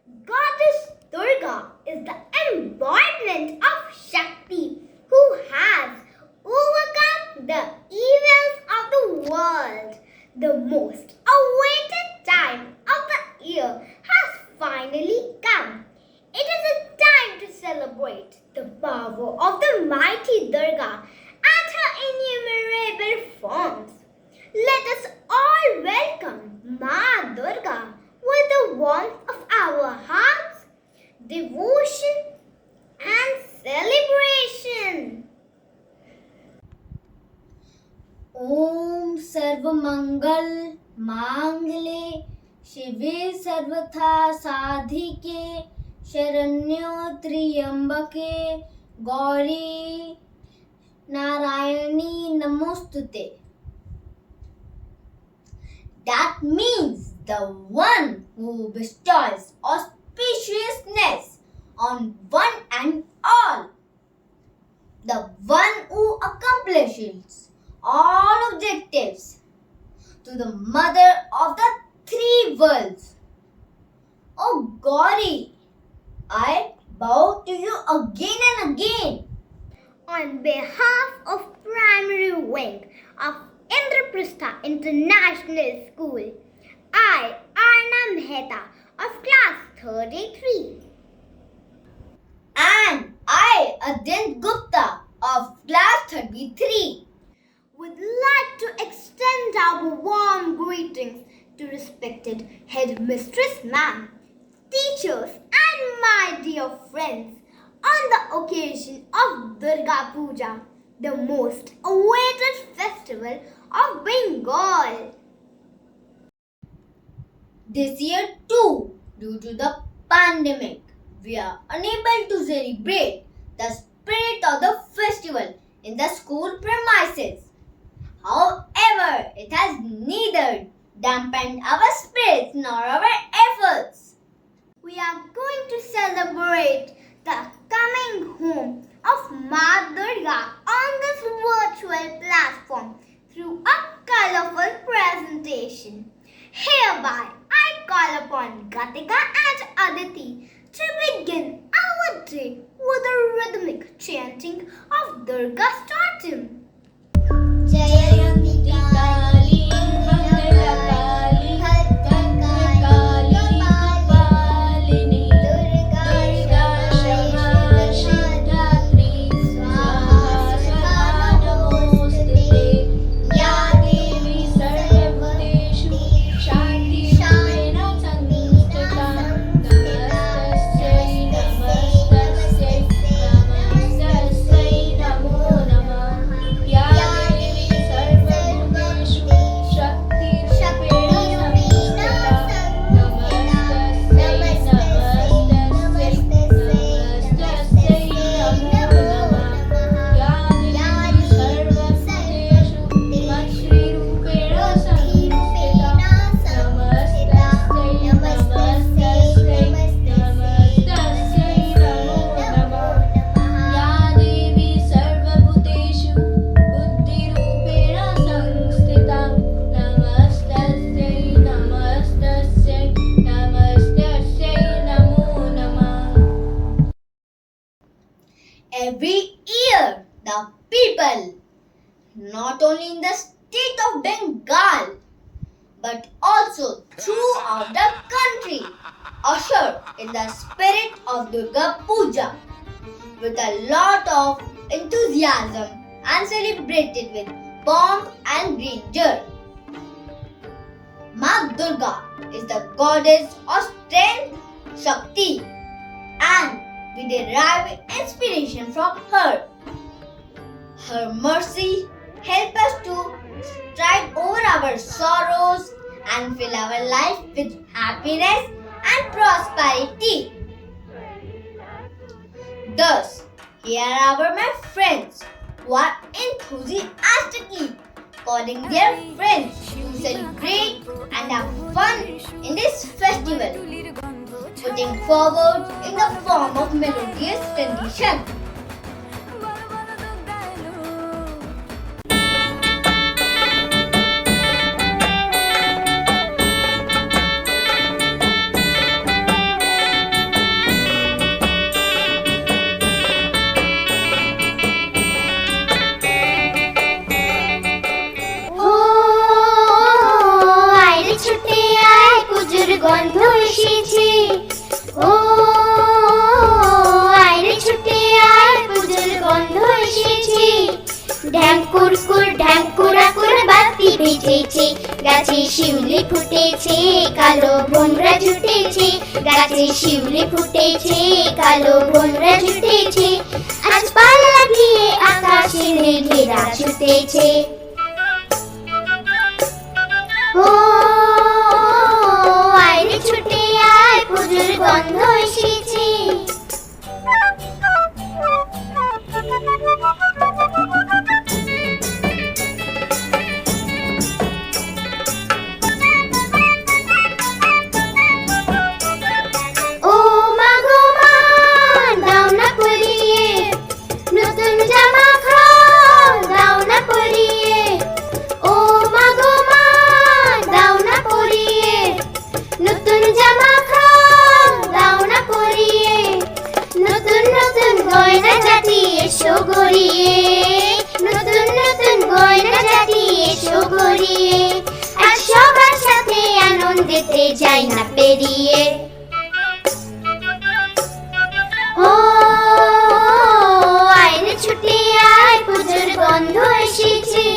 Goddess Durga is the embodiment of Shakti who has overcome the evils of the world. The most awaited time of the year has finally come. It is a time to celebrate the power of the mighty Durga and her innumerable forms. Let us all welcome Ma Durga with the warmth of our hearts, devotion, and celebration. ओम सर्वमंगल मांगले शिवे सर्वथा साधिके शरण्यो त्र्यंबके गौरी नारायणी नमोस्तुते. That means the one who bestows auspiciousness on one and all, the one who accomplishes all objectives, to the mother of the three worlds. Oh Gauri, I bow to you again and again. On behalf of Primary Wing of Indraprastha International School, I, Arna Mehta of Class 33. And I, Adyan Gupta of Class 33. Would like to extend our warm greetings to respected Headmistress Ma'am, teachers and my dear friends on the occasion of Durga Puja, the most awaited festival of Bengal. This year too, due to the pandemic, we are unable to celebrate the spirit of the festival in the school premises. However, it has neither dampened our spirits nor our efforts. We are going to celebrate the coming home of Ma Durga on this virtual platform through a colorful presentation. Hereby, I call upon Gatika and Aditi to begin our day with a rhythmic chanting of Durga's totem. Jayanti Kali, Mangala Kali, Kali, Kapalini, Durga Shama Shivratri, Swaha Swaha Namostute, Ya Devi Sarvabhuteshu, Shanti Shapena Samstita, Namastasya, Namastasya, Namastasya, Namo Namah, Ya Devi Sarvabhuteshu, Shakti Rupena Samstita, Namastasya, Namastasya, Namo Namah, Ya Devi Sarvabhuteshu, Shakti Rupena Samstita, Namastasya, Namastasya, Namo Namah, Ya Devi Sarvabhuteshu, Buddhirupena Samstita, Namastasya, Namastasya, Namastasya, Namo Namah. Every year, the people, not only in the state of Bengal, but also throughout the country, usher in the spirit of Durga Puja with a lot of enthusiasm and celebrated with pomp and grandeur. Ma Durga is the goddess of strength, Shakti, and we derive inspiration from her. Her mercy helps us to stride over our sorrows and fill our life with happiness and prosperity. Thus, here are my friends who are enthusiastically calling their friends to celebrate and have fun in this festival, putting forward in the form of melodious rendition. গন্ধ এসেছে। ও আয় ছুটে আয়, পুজোর গন্ধ এসেছে। ঢ্যাঙ্কুর ঢ্যাঙ্কুরাকুর বাতি ভেজেছে, গাছে শিউলি ফুটেছে, কালো ভোমরা জুটেছে। গাছে শিউলি ফুটেছে, কালো ভোমরা জুটেছে। আজ পাল্লা দিয়ে আকাশে মেঘেরা ছুটেছে। ও আয় ছুটে আয়, পুজোর গন্ধ এসেছে। নতুন নতুন গয়না জাতি এসো গড়িয়ে, আর সবার সাথে আনন্দেতে যাই না পেরিয়ে। ও আয় রে ছুটে আয়, পুজোর গন্ধ এসেছে।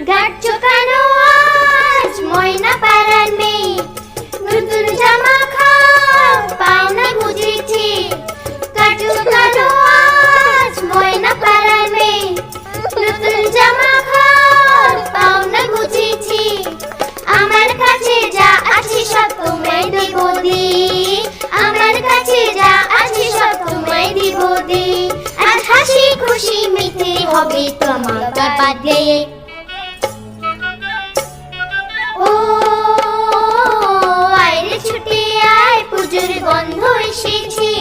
গাছ চোখানো আজ ময়না পাড়ার মেয়ে, নতুন জামা খাও পাওনা বুঝেছে। গাছ চোখানো আজ ময়না পাড়ার মেয়ে, নতুন জামা খাও পাওনা বুঝেছে। আমার কাছে যা আছে সব তোমায় দেব দি, আমার কাছে যা আছে সব তোমায় দেব দি। আজ হাসি খুশি মেতে হবে তোমার বাদে। ও আয় রে ছুটে আয়, পুজোর গন্ধ এসেছে।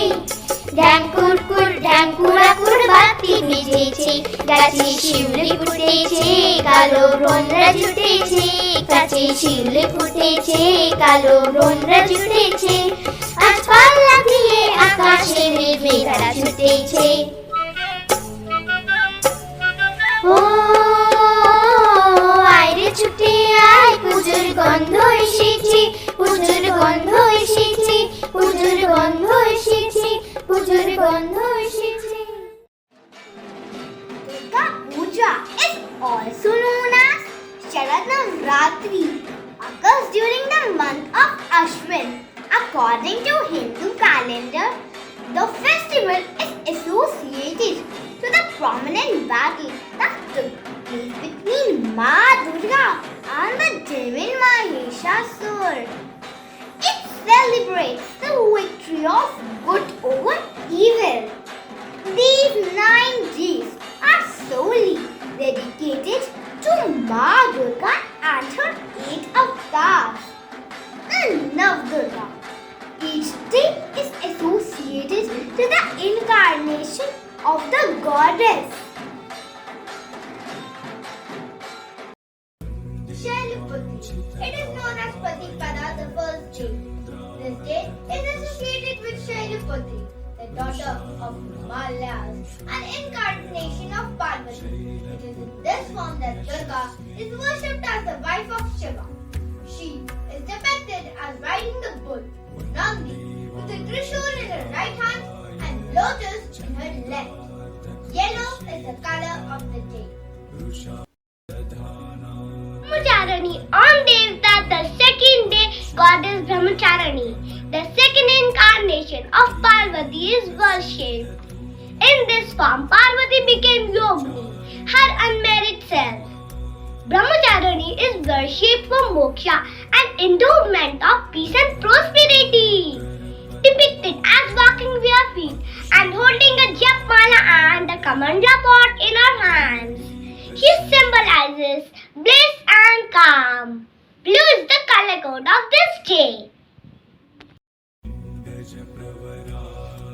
ঢ্যাঙ্কুরাকুর বাতি ভিজেছে, গাছে শিউলি ফুটেছে, কালো ভোমরা জুটেছে। গাছে শিউলি ফুটেছে, কালো ভোমরা জুটেছে। আজ পাল্লা দিয়ে আকাশে মেঘেরা ছুটেছে। ও আয় রে ছুটে আয়, পুজোর গন্ধ এসেছে। পুজোর গন্ধ এসেছে, পুজোর গন্ধ এসেছে, পুজোর গন্ধ এসেছে। Durga Puja is also known as Sharanavratri, occurs during the month of Ashwin. According to Hindu calendar, the festival is associated to the prominent battle that took place between Ma Durga and the demon Mahishasur. It celebrates the victory of good over evil. These 9 days are solely dedicated to Ma Durga and her 8 avatars. The Navdurga. Each day is associated to the incarnation of the goddess. Shailiputri. It is known as Patipada, the first day. This day is associated with Shailiputri, the daughter of Himalayas, an incarnation of Parvati. It is in this form that Durga is worshipped as the wife of Shiva. She is depicted as riding the bull, Nandi, with a trishul in her right hand and lotus in her left. Yellow is the color of the day. Brahmacharani. On Devta, the second day, goddess Brahmacharani, the second incarnation of Parvati, is worshipped. In this form, Parvati became Yogini, her unmarried self. Brahmacharani is worshipped for moksha and endowment of peace and prosperity. Depicted as walking barefoot and holding a japmala and a kamanja pot in her hands. She symbolizes bliss and calm. Blue is the color code of this day.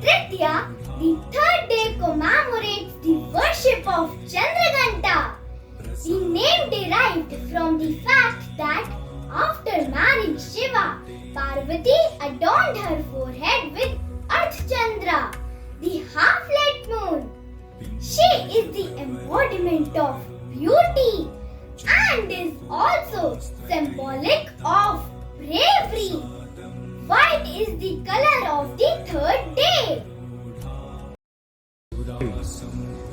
Tritiya, the third day, commemorates the worship of Chandraghanta. The name derived the fact that after marrying Shiva, Parvati adorned her forehead with Ardhchandra, the half-lit moon. She is the embodiment of beauty and is also symbolic of bravery. White is the color of the third day.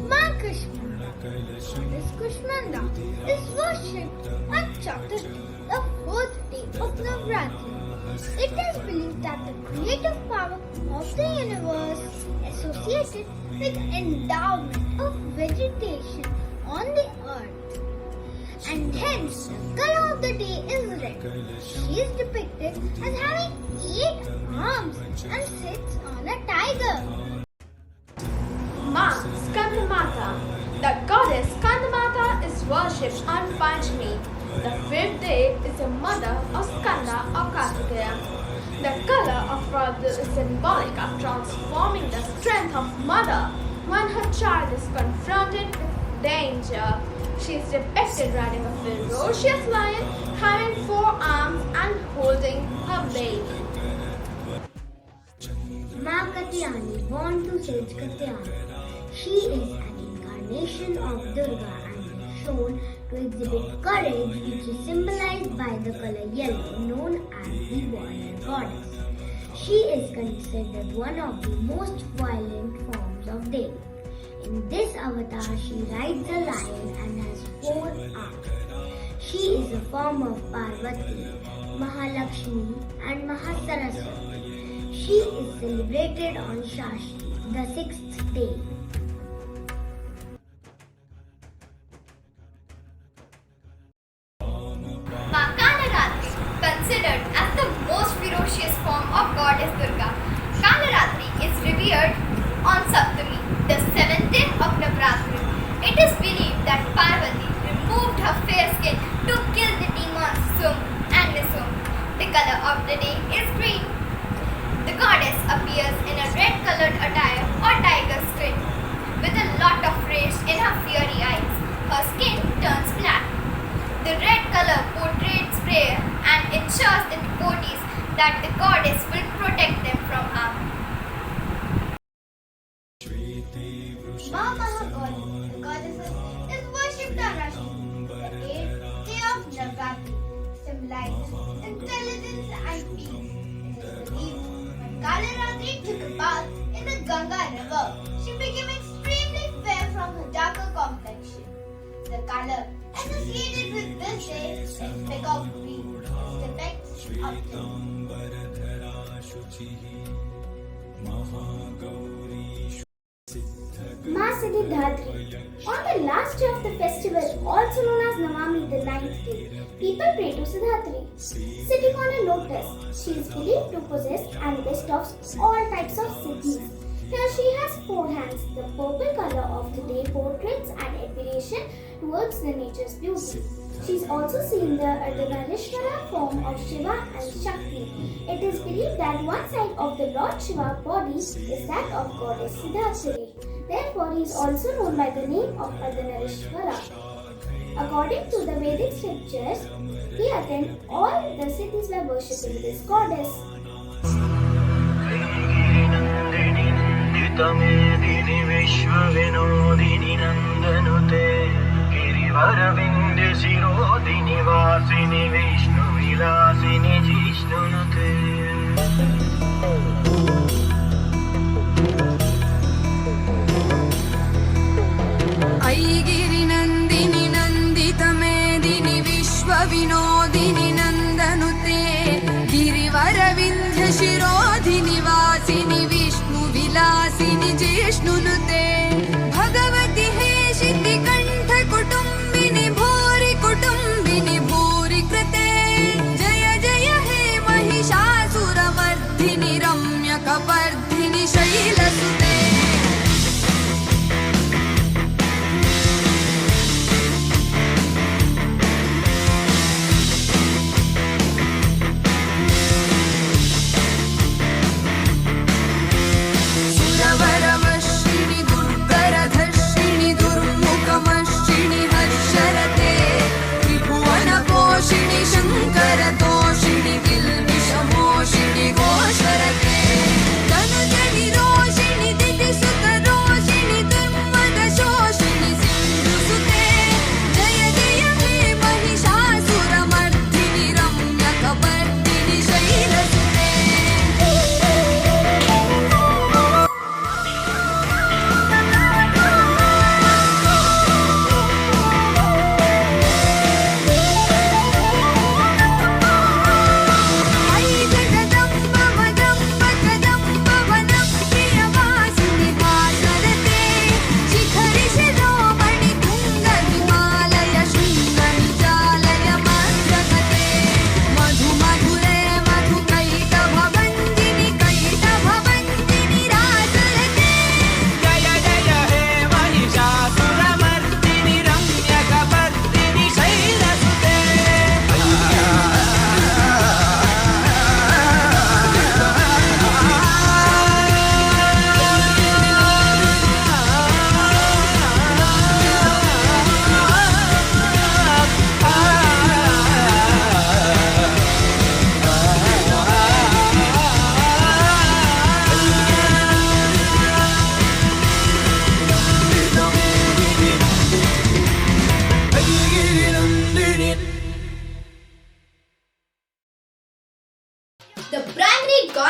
Ma Kushmanda. Goddess Kushmanda is worshipped on Chaturthi, the fourth day of Navratri. It is believed that the creative power of the universe is associated with endowment of vegetation on the earth, and hence the color of the day is red. She is depicted as having 8 arms and sits on a tiger. Ma Skandamata. The goddess Skandamata is worshipped on Panchami. The fifth day is the mother of Skanda or Kartikeya. The color of red is symbolic of transforming the strength of mother when her child is confronted with danger. She is depicted riding a ferocious lion, having 4 arms and holding her baby. Ma Katyani, born to sage Katyani. She is an incarnation of Durga and is shown to exhibit courage, which is symbolized by the color yellow, known as the warrior goddess. She is considered one of the most violent forms of Devi. In this avatar, she rides a lion and has 4 arms. She is a form of Parvati, Mahalakshmi and Mahasaraswati. She is celebrated on Shashti, the 6th day. Kalarathri, considered as the most ferocious form of goddess Durga. Kalarathri is revered on Saptami, the 7th day of Navratri. It is believed that Parvati removed her fair skin to kill the demons Sum and Nisum. The color of the day is green. The goddess appears in a red-colored attire or tiger skin, with a lot of rage in her fiery eyes. Her skin turns black. The red color portrays prayer and ensures the devotees that the goddess will protect them from harm. Ma Mahakali, the goddess is worshipped on Rashmi, the 8th day of Navratri, symbolizes intelligence and peace. It is believed when Kalarathri took a bath in the Ganga river, she became extremely fair from her darker complexion. The color associated with this day is peacock green, which depicts optimism. Ma Siddhidatri. On the last day of the festival, also known as Navami, the 9th day, people pray to Siddhidatri. Sitting on a lotus, she is believed to possess and best of all types of siddhis. Here she has 4 hands. The purple color of the day portrays an admiration towards the nature's beauty. She is also seen the Ardhanarishvara form of Shiva and Shakti. It is believed that one side of the Lord Shiva body is that of goddess Siddhidatri. Therefore, he is also known by the name of Ardhanarishvara. According to the Vedic scriptures, he attained all the cities by worshipping this goddess. तमेदिनि विश्वविनोदिनि नन्दनुते गिरिवरविन्दे शिरोदिनि वासिनि विष्णुविलासिनि जिष्णुनुते ऐगिरिनन्दिनि नन्दितमेदिनि विश्वविनोदिनि नन्दनुते गिरिवरविन्ध्यशिरोधिनि वासिनि विष्णुविलासिनि जिष्णुनुते भगवति हेशिति कण्ठकुटुम्बिनि भूरि कुटुम्बिनि भूरि कृते जय जय हे Mahishasuramardini रम्यकपर्दिनि शैलसुते सुरवरवर्षिणि Durga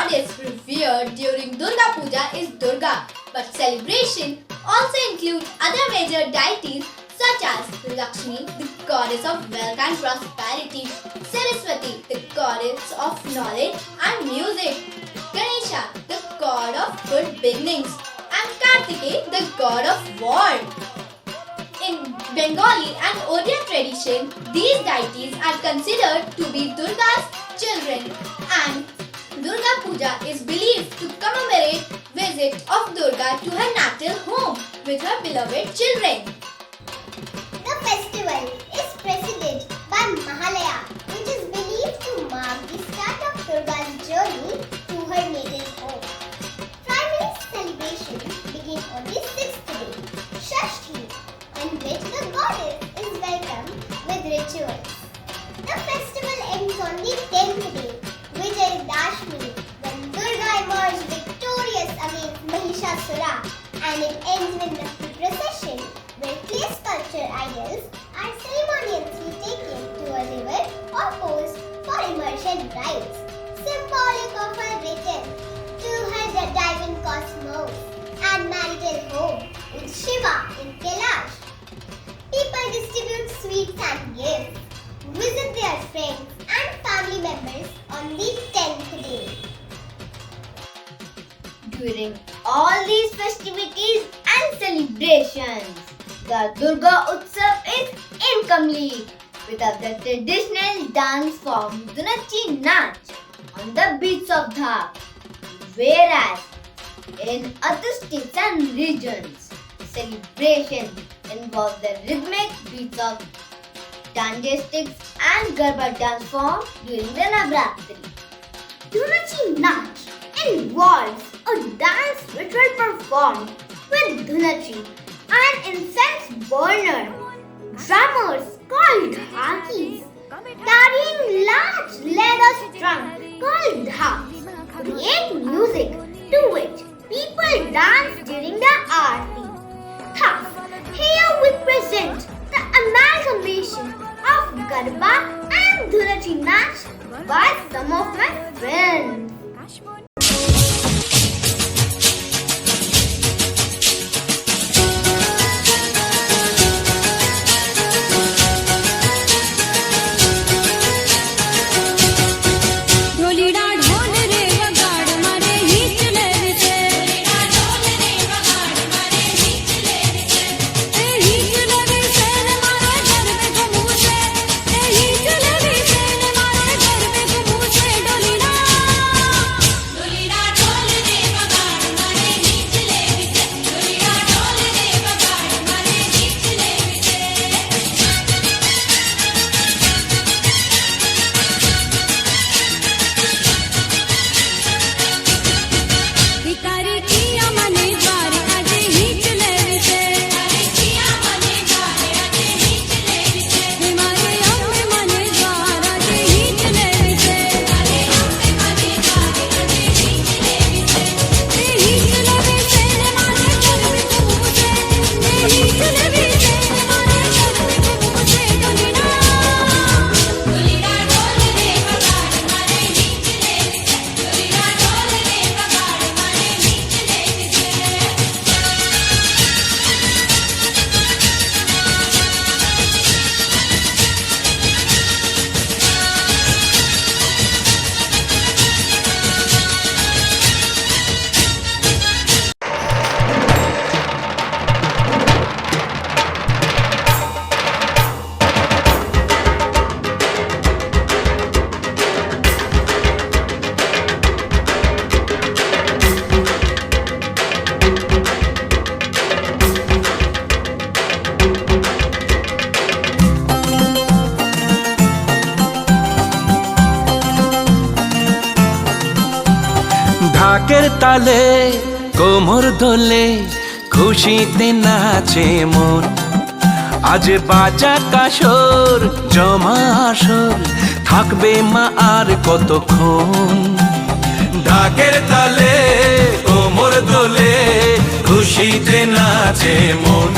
goddess revered during Durga Puja is Durga, but celebration also includes other major deities such as Lakshmi, the goddess of wealth and prosperity, Saraswati, the goddess of knowledge and music, Ganesha, the god of good beginnings, and Kartikeya, the god of war. In Bengali and Odia tradition, these deities are considered to be Durga's children, and Durga Puja is believed to commemorate visit of Durga to her natal home with her beloved children. The festival is preceded by Mahalaya, which is believed to mark the start of Durga's journey to her natal home. Primary celebrations begin on the 6th day, Shashti, in which the goddess is welcomed with rituals. The festival ends on the 10th day, Vijayadashmi, when Durga emerged victorious against Mahishasura, and it ends with the procession where clay sculpture idols are ceremoniously taken to a river or post for immersion rites, symbolic of her return to her divine cosmos and marital home with Shiva in Kailash. People distribute sweets and gifts, visit their friends and family members on the 10th day. During all these festivities and celebrations, the Durga Utsav is incomplete without the traditional dance form Dunachi Nach on the beats of Dhak. Whereas in other states and regions, celebration involves the rhythmic beats of Danje sticks and Garba dance form during the Navratri. Dhunachi Nach involves a dance ritual performed with dhunachi, an incense burner. Drummers called dhakis carrying large leather strung called dhaks create music to which people dance during the aarti. Thus, here we present the amalgamation of Garba and Dhunachi Nach by some of my friends. ঢাকের তালে কোমর দোলে খুশিতে নাচে মন আজ বাজা কাসর জমা আসর থাকবে মা আর কতক্ষণ ঢাকের তালে কোমর দোলে খুশিতে নাচে মন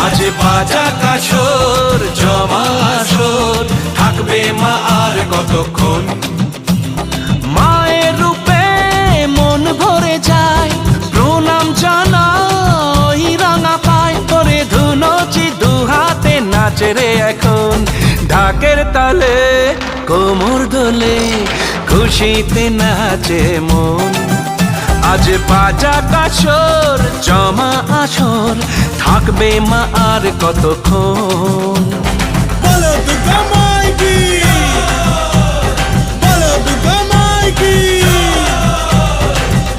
আজ বাজা কাসর জমা আসর থাকবে মা আর কতক্ষণ মায়ের রূপে নাচে রে এখন, ঢাকের তালে কোমর দোলে, খুশিতে নাচে মন। আজ বাজা কাসর জমা আসর, থাকবে মা আর কতক্ষণ। বলো দুর্গা মাইকি, বলো দুর্গা মাইকি,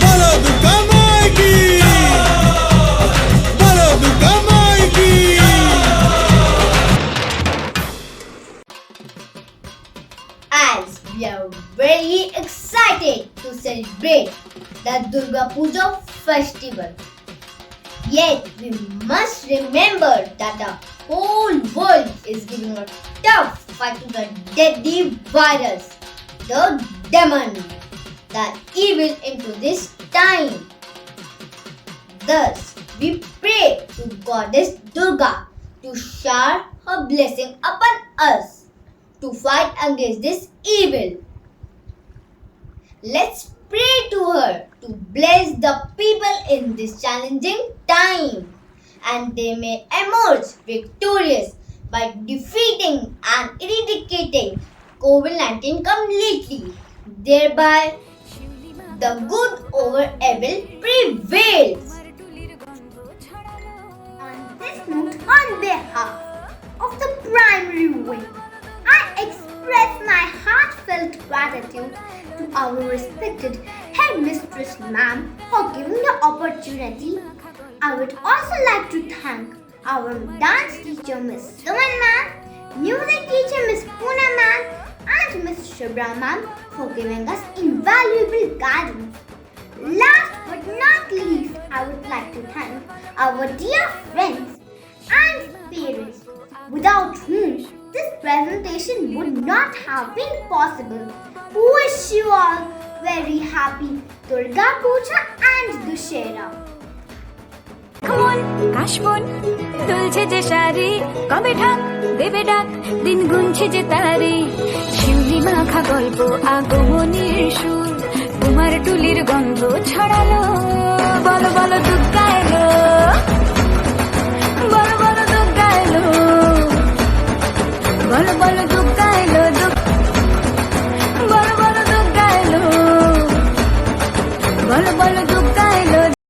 বলো দুর্গা মাইকি, বলো Durga মাইকি। As we are very excited to celebrate the Durga Puja festival. Yet we must remember that the whole world is giving a tough fight to the deadly virus, the demon, the evil into this time. Thus, we pray to Goddess Durga to shower her blessing upon us to fight against this evil. Let's pray to her to bless the people in this challenging time, and they may emerge victorious by defeating and eradicating COVID-19 completely. Thereby, the good over evil prevails. On this note, on behalf of the primary wing, I express my heartfelt gratitude to our respected headmistress ma'am for giving the opportunity. I would also like to thank our dance teacher Miss Suman ma'am, music teacher Miss Poona ma'am, and Miss Shubra ma'am for giving us invaluable guidance. Last but not least, I would like to thank our dear friends and parents, without whom this presentation would not have been possible. Wish you all very happy Durga Puja and Dussehra. মন কাশবন দুলছে যে শাড়ি, কবে ঢাক দেবে ডাক, দিন গুনছে যে তারি। শিউলি মাখা গল্প আগমনের সুর, তোমার টুলির গন্ধ ছড়ালো। বলো বলো দুর্গা